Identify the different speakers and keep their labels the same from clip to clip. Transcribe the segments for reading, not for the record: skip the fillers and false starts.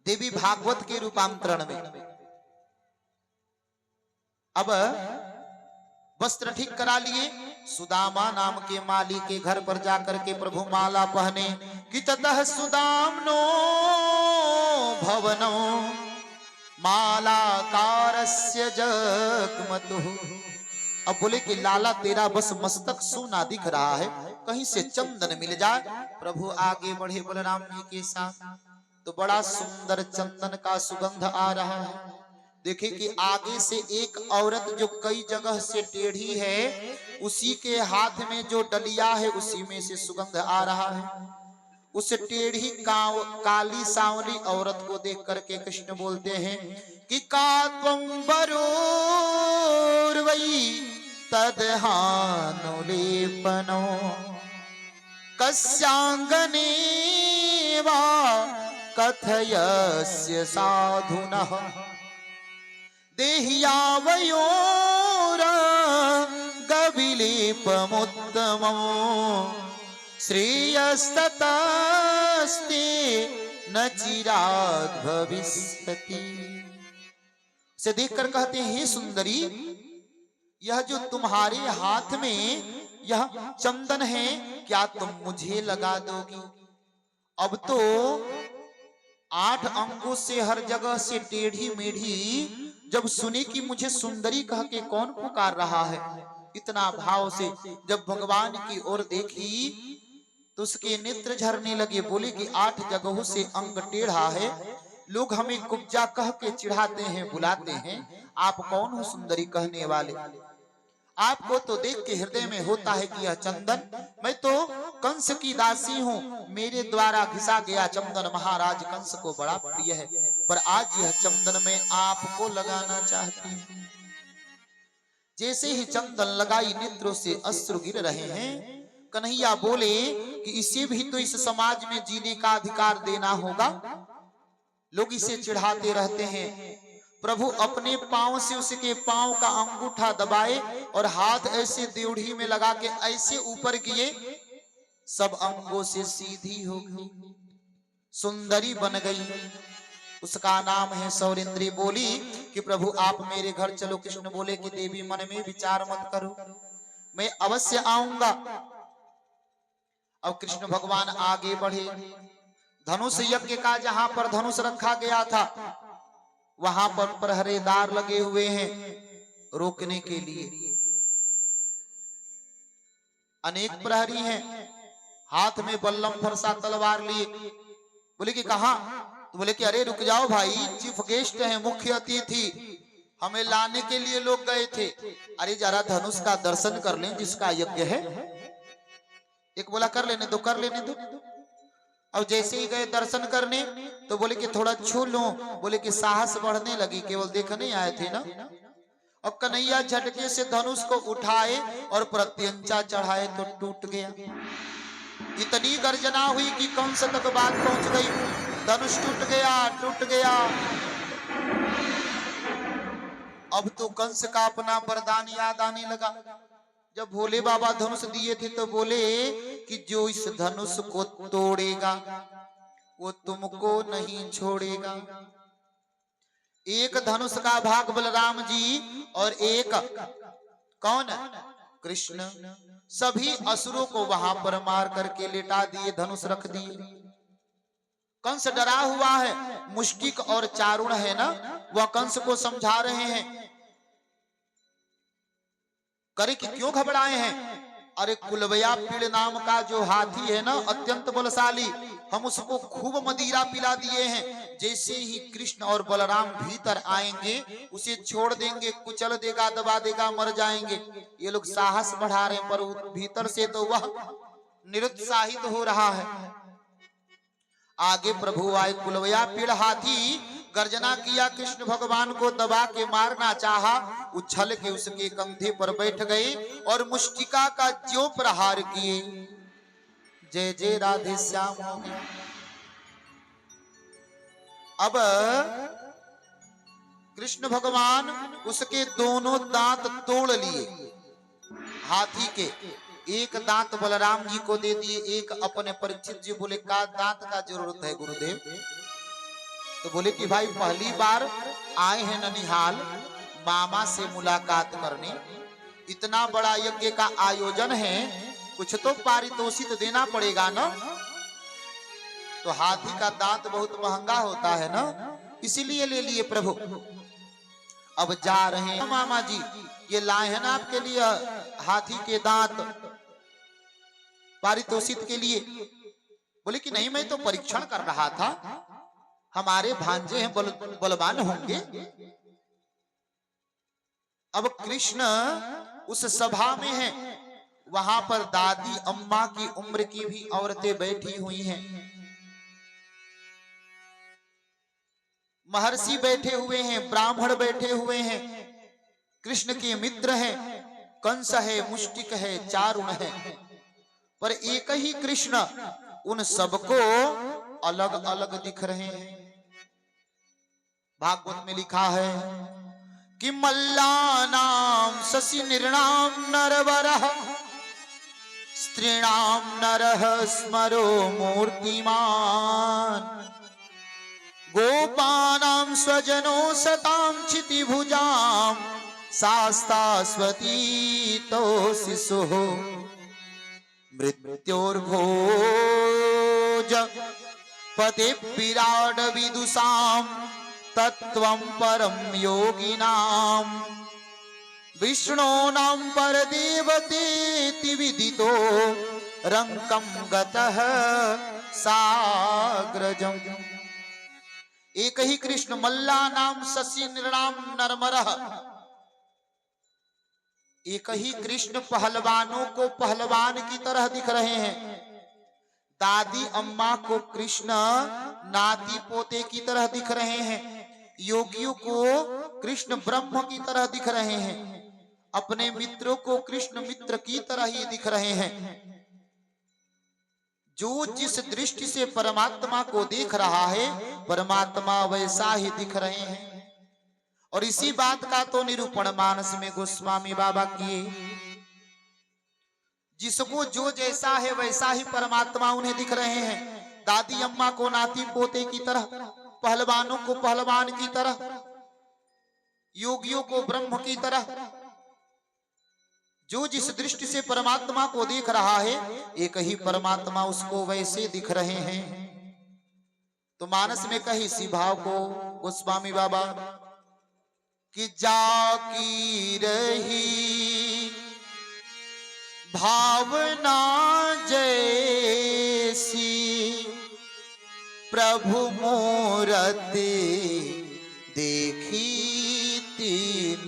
Speaker 1: देवी भागवत के रूपांतरण में। अब वस्त्र ठीक करा लिए, सुदामा नाम के माली के घर पर जाकर के प्रभु माला पहने कि ततः सुदाम्नो भवनो मालाकारस्य जगमतुः। अब बोले कि लाला तेरा बस मस्तक सोना दिख रहा है, कहीं से चंदन मिल जाए। प्रभु आगे बढ़े बलराम जी के साथ, तो बड़ा सुंदर चंदन का सुगंध आ रहा है। देखिए कि आगे से एक औरत जो कई जगह से टेढ़ी है, उसी के हाथ में जो डलिया है उसी में से सुगंध आ रहा है। उस टेढ़ी काली सांवली औरत को देख करके कृष्ण बोलते हैं कि का त्वं वरोर्वै तदहानुलेपनो कस्यांगने वा कथयस्य साधुनः देह्यावयोर गविलेपमुत्तमं श्रेयस्ततस्ते न चिराद भविष्यति। से देखकर कहते हैं, हे सुंदरी, यह जो तुम्हारे हाथ में यह चंदन है, क्या तुम मुझे लगा दोगी? अब तो 8 अंगों से हर जगह से टेढ़ी मेढ़ी जब सुनी कि मुझे सुंदरी कह के कौन पुकार रहा है, इतना भाव से जब भगवान की ओर देखी तो उसके नेत्र झरने लगे। बोले कि 8 जगहों से अंग टेढ़ा है, लोग हमें कुब्जा कह के चिढ़ाते हैं, बुलाते हैं, आप कौन हो सुंदरी कहने वाले? आपको तो देख के हृदय में होता है कि यह चंदन, मैं तो कंस की दासी हूँ, मेरे द्वारा घिसा गया चंदन महाराज कंस को बड़ा प्रिय है, पर आज यह चंदन मैं आपको लगाना चाहती हूँ। जैसे ही चंदन लगाई, नेत्रों से अश्रु गिर रहे हैं। कन्हैया बोले कि इसे भी तो इस समाज में जीने का अधिकार देना होगा, लोग इसे चिढ़ाते रहते हैं। प्रभु अपने पांव से उसके पांव का अंगूठा दबाए और हाथ ऐसे देवढ़ी में लगा के ऐसे ऊपर किए, सब अंगों से सीधी हो गई, सुंदरी बन गई। उसका नाम है सौरेंद्री। बोली कि प्रभु आप मेरे घर चलो। कृष्ण बोले कि देवी मन में विचार मत करो, मैं अवश्य आऊंगा। अब कृष्ण भगवान आगे बढ़े। धनुष यज्ञ का जहां पर धनुष रखा गया था, वहां पर पहरेदार लगे हुए हैं रोकने के लिए। अनेक प्रहरी हैं, हाथ में बल्लम फरसा तलवार लिए। बोले कि कहां? तो बोले कि अरे रुक जाओ भाई, चीफ गेस्ट हैं, मुख्य अतिथि, हमें लाने के लिए लोग गए थे। अरे जरा धनुष का दर्शन कर लें जिसका यज्ञ है। एक बोला कर लेने दो, कर लेने दो। और जैसे ही गए दर्शन करने तो बोले कि थोड़ा छू लो। बोले कि साहस बढ़ने लगी, केवल देखने आए थे ना। और कन्हैया झटके से धनुष को उठाए और प्रत्यंचा चढ़ाए तो टूट गया। इतनी गर्जना हुई कि कंस तक बात पहुंच गई। धनुष टूट गया, टूट गया। अब तो कंस का अपना वरदान याद आने लगा। जब भोले बाबा धनुष दिए थे तो बोले कि जो इस धनुष को तोड़ेगा वो तुमको नहीं छोड़ेगा। एक धनुष का भाग बलराम जी और एक कौन? कृष्ण। सभी असुरों को वहां पर मार करके लेटा दिए, धनुष रख दिए। कंस डरा हुआ है, मुष्टिक और चारुण है ना, वह कंस को समझा रहे हैं, करे कि क्यों घबराए हैं? अरे कुलवया पीड़ नाम का जो हाथी है ना, अत्यंत बलशाली, हम उसको खूब मदिरा पिला दिए हैं। जैसे ही कृष्ण और बलराम भीतर आएंगे उसे छोड़ देंगे, कुचल देगा, दबा देगा, मर जाएंगे। ये लोग साहस बढ़ा रहे हैं, पर भीतर से तो वह निरुत्साहित हो रहा है। आगे प्रभु आए, कुलवया पीड़ हाथी गर्जना किया, कृष्ण भगवान को दबा के मारना चाहा, उछल के उसके कंधे पर बैठ गए और मुष्टिका का ज्यों प्रहार किए। जय जय राधे श्याम हो गया। अब कृष्ण भगवान उसके दोनों दांत तोड़ लिए हाथी के। एक दांत बलराम जी को दे दिए, एक अपने परीक्षित जी। बोले का दांत का जरूरत है गुरुदेव? तो बोले कि भाई पहली बार आए हैं ननिहाल मामा से मुलाकात करने, इतना बड़ा यज्ञ का आयोजन है, कुछ तो पारितोषिक देना पड़ेगा ना। तो हाथी का दांत बहुत महंगा होता है ना, इसीलिए ले लिए प्रभु। अब जा रहे हैं मामा जी, ये लाए हैं ना आपके लिए हाथी के दांत पारितोषिक के लिए। बोले कि नहीं, मैं तो परीक्षण कर रहा था, हमारे भांजे हैं बलवान होंगे। अब कृष्ण उस सभा में है, वहां पर दादी अम्मा की उम्र की भी औरतें बैठी हुई हैं, महर्षि बैठे हुए हैं, ब्राह्मण बैठे हुए हैं, कृष्ण के मित्र हैं, कंस है, मुष्टिक है, चारुण है, पर एक ही कृष्ण उन सबको अलग अलग दिख रहे हैं। भागवत में लिखा है कि मल्लानाम शशि निर्णाम नरवरः स्त्रीणाम नरः स्मरो मूर्तिमान गोपानां स्वजनो सतां क्षितिभुजां शास्तास्वती तो शिशुः मृत्योर्भोज पते विराड विदुषां तत्वं परम योगिनां विष्णोनां परदेवतेति विदितो रंकं गतः साग्रजम्। एक ही कृष्ण मल्ला नाम शशि निर्णाम नरमरः, एक ही कृष्ण पहलवानों को पहलवान की तरह दिख रहे हैं, दादी अम्मा को कृष्ण नाती पोते की तरह दिख रहे हैं, योगियों को कृष्ण ब्रह्म की तरह दिख रहे हैं, अपने मित्रों को कृष्ण मित्र की तरह ही दिख रहे हैं। जो जिस दृष्टि से परमात्मा को देख रहा है, परमात्मा वैसा ही दिख रहे हैं। और इसी बात का तो निरूपण मानस में गोस्वामी बाबा किए, जिसको जो जैसा है वैसा ही परमात्मा उन्हें दिख रहे हैं। दादी अम्मा को नाती पोते की तरह, पहलवानों को पहलवान की तरह, योगियों को ब्रह्म की तरह, जो जिस दृष्टि से परमात्मा को देख रहा है, एक ही परमात्मा उसको वैसे दिख रहे हैं। तो मानस में कही इसी भाव को गोस्वामी बाबा कि जाकी रही भावना जैसी प्रभु मूरति देखी तीन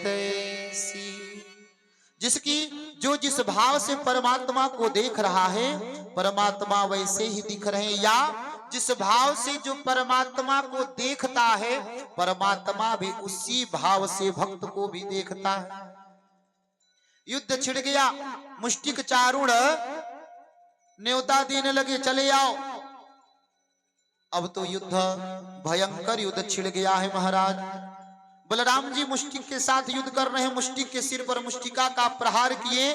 Speaker 1: तैसी। जिसकी जो जिस भाव से परमात्मा को देख रहा है, परमात्मा वैसे ही दिख रहे हैं, या जिस भाव से जो परमात्मा को देखता है, परमात्मा भी उसी भाव से भक्त को भी देखता है। युद्ध छिड़ गया, मुष्टिक चारुण न्योता देने लगे, चले आओ। अब तो युद्ध भयंकर युद्ध छिड़ गया है महाराज। बलराम जी मुष्टिक के साथ युद्ध कर रहे हैं, मुष्टिक के सिर पर मुष्टिका का प्रहार किए,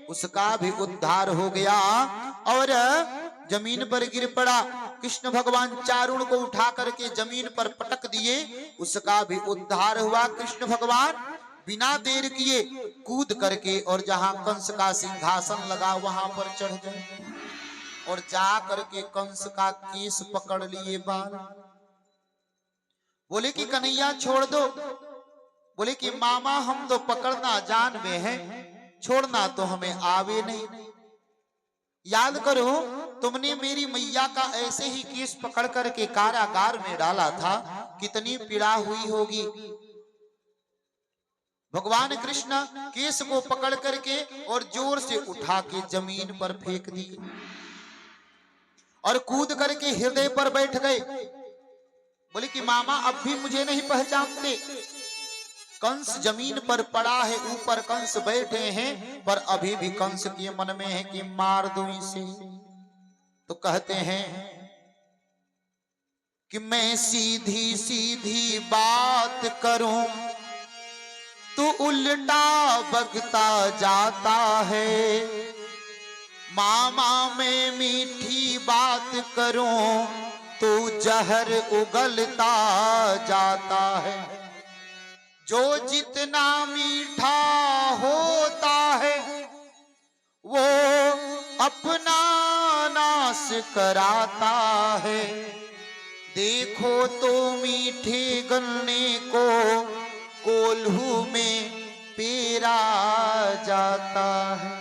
Speaker 1: उसका भी उद्धार हो गया और जमीन पर गिर पड़ा। कृष्ण भगवान चारुण को उठा करके जमीन पर पटक दिए, उसका भी उद्धार हुआ। कृष्ण भगवान बिना देर किए कूद करके और जहां कंस का सिंहासन लगा वहां पर चढ़ गए और जा करके कंस का केस पकड़ लिए बाल। बोले कि कन्हैया छोड़ दो। बोले कि मामा हम तो पकड़ना जान में हैं, छोड़ना तो हमें आवे नहीं। याद करो, तुमने मेरी मैया का ऐसे ही केस पकड़ करके कारागार में डाला था, कितनी पीड़ा हुई होगी। भगवान कृष्ण केस को पकड़ करके और जोर से उठा के जमीन पर फेंक दिए और कूद करके हृदय पर बैठ गए। बोले कि मामा अब भी मुझे नहीं पहचानते। कंस जमीन पर पड़ा है, ऊपर कंस बैठे हैं, पर अभी भी कंस के मन में है कि मार दूं इसे। तो कहते हैं कि मैं सीधी सीधी बात करूं तो उल्टा बगता जाता है, मामा मैं मीठी बात करूं तो जहर उगलता जाता है। जो जितना मीठा होता है वो अपना नाश कराता है। देखो तो मीठे गन्ने को कोल्हू में पेरा जाता है।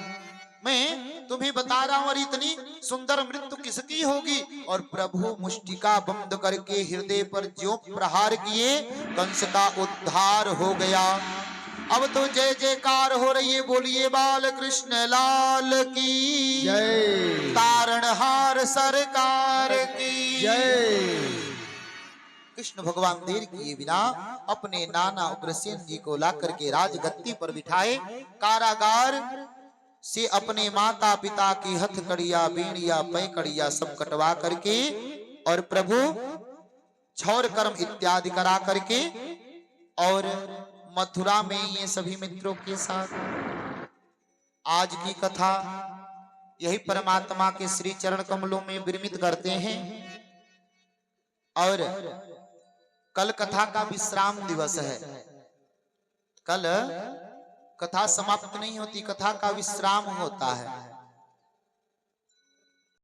Speaker 1: मैं तुम्हें बता रहा हूं, और इतनी सुंदर मृत्यु किसकी होगी। और प्रभु मुष्टिका बंद करके हृदय पर ज्यों प्रहार किए, कंस का उद्धार हो गया। अब तो जय जयकार हो रही है, बोलिए बाल कृष्ण लाल की
Speaker 2: जय,
Speaker 1: तारणहार सरकार की
Speaker 2: जय।
Speaker 1: कृष्ण भगवान देर किए बिना अपने नाना उग्रसेन जी को लाकर के राजगद्दी पर बिठाए, कारागार से अपने माता पिता की हथकड़िया, बीड़िया, पैकड़िया सब कटवा करके और प्रभु क्षौर कर्म इत्यादि करा करके और मथुरा में ये सभी मित्रों के साथ आज की कथा यही परमात्मा के श्री चरण कमलों में विरमित करते हैं। और कल कथा का विश्राम दिवस है। कल कथा समाप्त नहीं होती, कथा का विश्राम होता है।